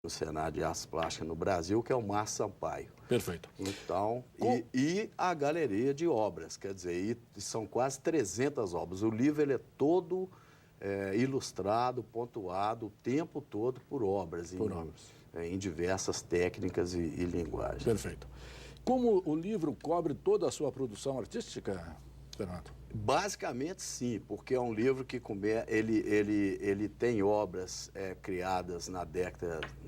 no cenário de artes plásticas no Brasil, que é o Márcio Sampaio. Perfeito. Então, e a galeria de obras, quer dizer, e são quase 300 obras. O livro ele é todo ilustrado, pontuado, o tempo todo por obras. Em diversas técnicas e linguagens. Perfeito. Como o livro cobre toda a sua produção artística, Fernando? Basicamente, sim, porque é um livro que ele tem obras criadas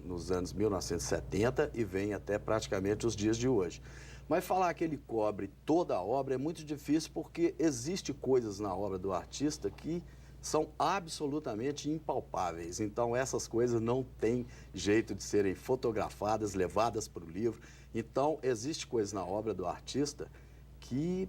nos anos 1970 e vem até praticamente os dias de hoje. Mas falar que ele cobre toda a obra é muito difícil porque existe coisas na obra do artista que são absolutamente impalpáveis. Então, essas coisas não têm jeito de serem fotografadas, levadas para o livro. Então, existe coisas na obra do artista que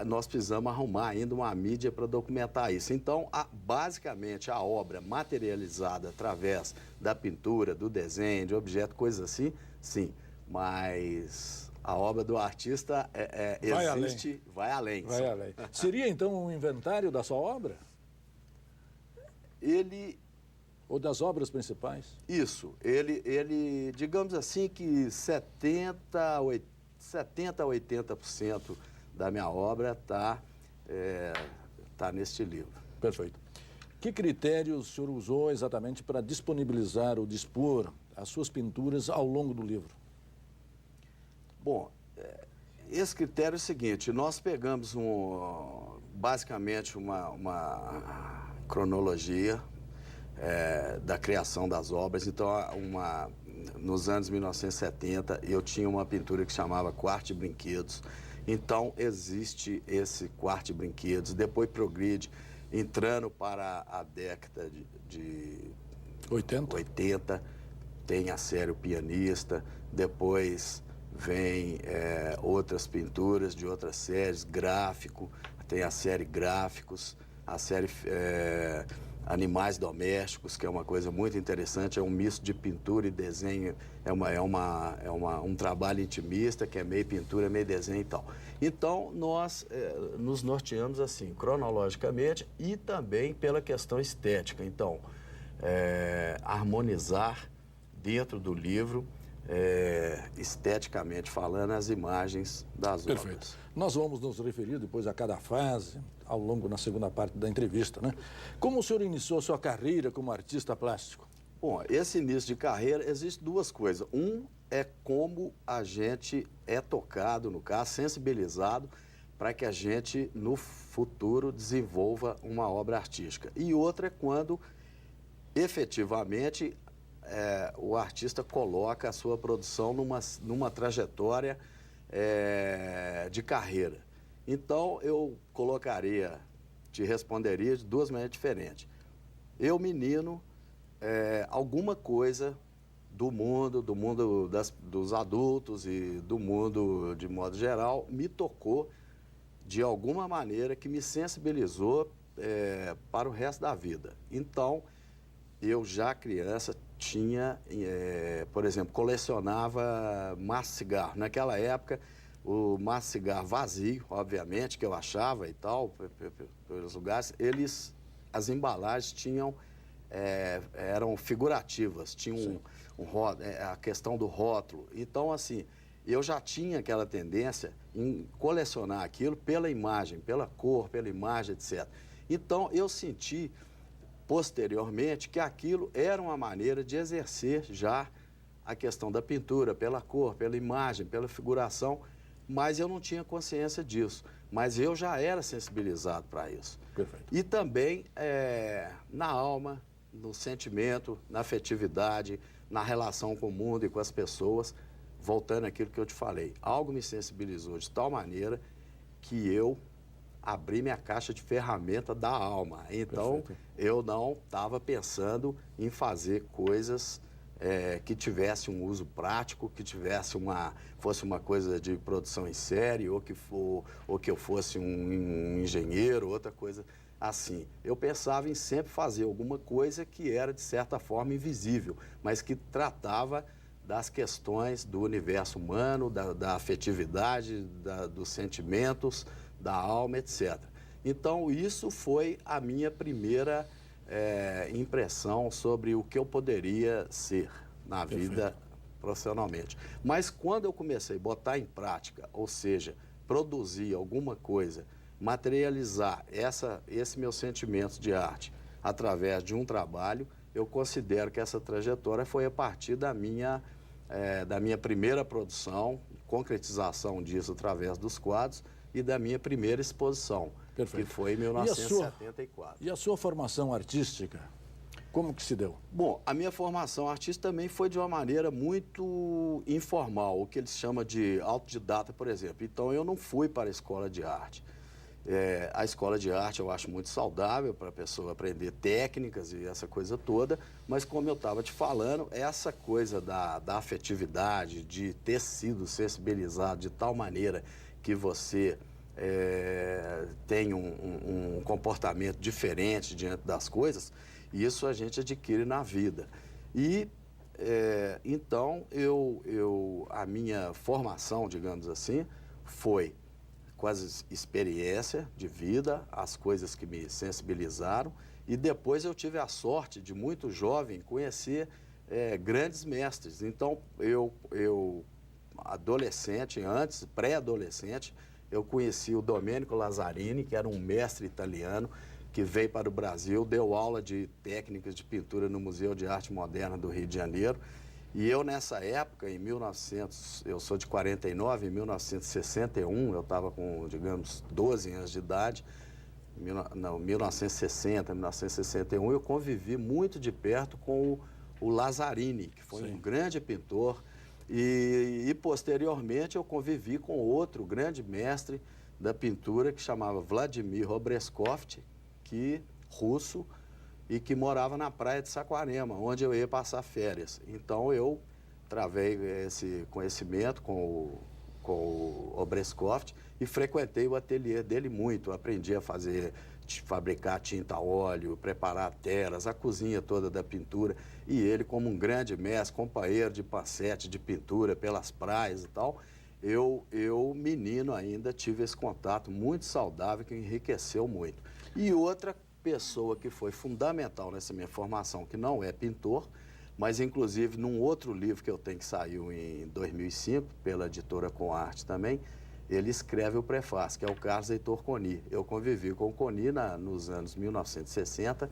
nós precisamos arrumar ainda uma mídia para documentar isso. Então, basicamente, a obra materializada através da pintura, do desenho, de objeto, coisas assim, sim. Mas a obra do artista vai além. Vai além. Seria, então, um inventário da sua obra? Ou das obras principais? Isso. Ele digamos assim que 70 a 80% da minha obra está neste livro. Perfeito. Que critérios o senhor usou exatamente para disponibilizar ou dispor as suas pinturas ao longo do livro? Bom, esse critério é o seguinte: nós pegamos basicamente uma cronologia da criação das obras. Então, nos anos 1970, eu tinha uma pintura que chamava Quarto de Brinquedos. Então, existe esse Quarto de Brinquedos, depois progride, entrando para a década de 80, tem a série O Pianista, depois vem outras pinturas de outras séries, gráfico, tem a série Gráficos, a série Animais Domésticos, que é uma coisa muito interessante, é um misto de pintura e desenho, um trabalho intimista, que é meio pintura, meio desenho e tal. Então, nós nos norteamos assim, cronologicamente e também pela questão estética. Então, harmonizar dentro do livro, esteticamente falando, as imagens das obras. Perfeito. Nós vamos nos referir depois a cada fase, ao longo na segunda parte da entrevista, né? Como o senhor iniciou sua carreira como artista plástico? Bom, esse início de carreira, existe duas coisas. Um é como a gente é tocado, no caso, sensibilizado, para que a gente, no futuro, desenvolva uma obra artística. E outra é quando, efetivamente, o artista coloca a sua produção numa trajetória de carreira. Então, eu te responderia de duas maneiras diferentes. Eu, menino, alguma coisa do mundo dos adultos e do mundo de modo geral, me tocou de alguma maneira que me sensibilizou para o resto da vida. Então, eu já criança tinha, por exemplo, colecionava maço de cigarro. Naquela época, o maço de cigarro vazio, obviamente, que eu achava e tal, pelos lugares, as embalagens eram figurativas, tinham a questão do rótulo. Então, assim, eu já tinha aquela tendência em colecionar aquilo pela imagem, pela cor, pela imagem, etc. Então, eu senti posteriormente que aquilo era uma maneira de exercer já a questão da pintura, pela cor, pela imagem, pela figuração, mas eu não tinha consciência disso. Mas eu já era sensibilizado para isso. Perfeito. E também na alma, no sentimento, na afetividade, na relação com o mundo e com as pessoas, voltando àquilo que eu te falei. Algo me sensibilizou de tal maneira que eu abri minha caixa de ferramenta da alma. Então, perfeito, eu não estava pensando em fazer coisas que tivesse um uso prático, que fosse uma coisa de produção em série, ou que eu fosse um engenheiro, outra coisa assim. Eu pensava em sempre fazer alguma coisa que era, de certa forma, invisível, mas que tratava das questões do universo humano, da afetividade, dos sentimentos, da alma, etc. Então, isso foi a minha primeira impressão sobre o que eu poderia ser, na vida profissionalmente. Mas quando eu comecei a botar em prática, ou seja, produzir alguma coisa, materializar esse meu sentimento de arte através de um trabalho, eu considero que essa trajetória foi a partir da minha primeira produção, concretização disso através dos quadros e da minha primeira exposição, Perfeito. que foi em 1974. E a sua formação artística, como que se deu? Bom, a minha formação artística também foi de uma maneira muito informal, o que eles chamam de autodidata, por exemplo. Então, eu não fui para a escola de arte. A escola de arte eu acho muito saudável para a pessoa aprender técnicas e essa coisa toda, mas como eu estava te falando, essa coisa da afetividade, de ter sido sensibilizado de tal maneira que você tem um comportamento diferente diante das coisas, isso a gente adquire na vida. E, então, a minha formação, digamos assim, foi com as experiências de vida, as coisas que me sensibilizaram, e depois eu tive a sorte de, muito jovem, conhecer grandes mestres. Então, eu adolescente, antes, pré-adolescente, eu conheci o Domenico Lazzarini, que era um mestre italiano, que veio para o Brasil, deu aula de técnicas de pintura no Museu de Arte Moderna do Rio de Janeiro. E eu, nessa época, eu sou de 49, em 1961, eu estava com, digamos, 12 anos de idade, 1960, 1961, eu convivi muito de perto com o Lazzarini, que foi um grande pintor, e posteriormente eu convivi com outro grande mestre da pintura que chamava Vladimir Obreskovsky, russo, e que morava na praia de Saquarema, onde eu ia passar férias. Então, eu travei esse conhecimento com o Obreskovsky e frequentei o ateliê dele muito. Aprendi a fabricar tinta a óleo, preparar telas, a cozinha toda da pintura. E ele, como um grande mestre, companheiro de passete de pintura pelas praias e tal, eu, menino ainda, tive esse contato muito saudável que enriqueceu muito. E outra pessoa que foi fundamental nessa minha formação, que não é pintor, mas inclusive num outro livro que eu tenho que saiu em 2005, pela editora Com Arte também, ele escreve o prefácio, que é o Carlos Heitor Coni. Eu convivi com o Coni nos anos 1960,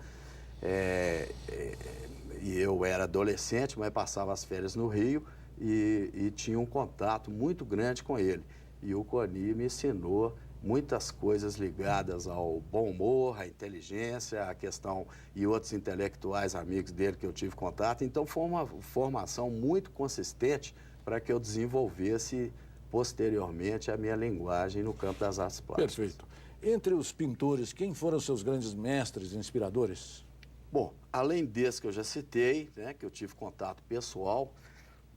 e eu era adolescente, mas passava as férias no Rio e tinha um contato muito grande com ele. E o Coni me ensinou muitas coisas ligadas ao bom humor, à inteligência, à questão, e outros intelectuais amigos dele que eu tive contato. Então, foi uma formação muito consistente para que eu desenvolvesse posteriormente a minha linguagem no campo das artes plásticas. Perfeito. Entre os pintores, quem foram seus grandes mestres, inspiradores? Bom, além desse que eu já citei, né, que eu tive contato pessoal,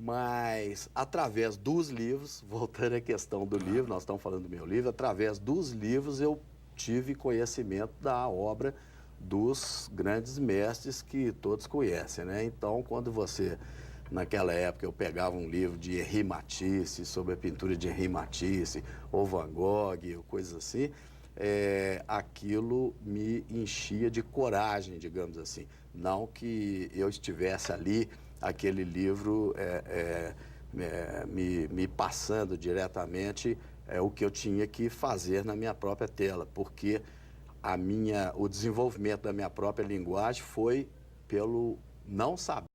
mas através dos livros, voltando à questão do livro, nós estamos falando do meu livro, através dos livros eu tive conhecimento da obra dos grandes mestres que todos conhecem, né? Então, quando você, naquela época, eu pegava um livro de Henri Matisse, sobre a pintura de Henri Matisse, ou Van Gogh, ou coisas assim, aquilo me enchia de coragem, digamos assim. Não que eu estivesse ali, aquele livro me passando diretamente o que eu tinha que fazer na minha própria tela, porque o desenvolvimento da minha própria linguagem foi pelo não saber.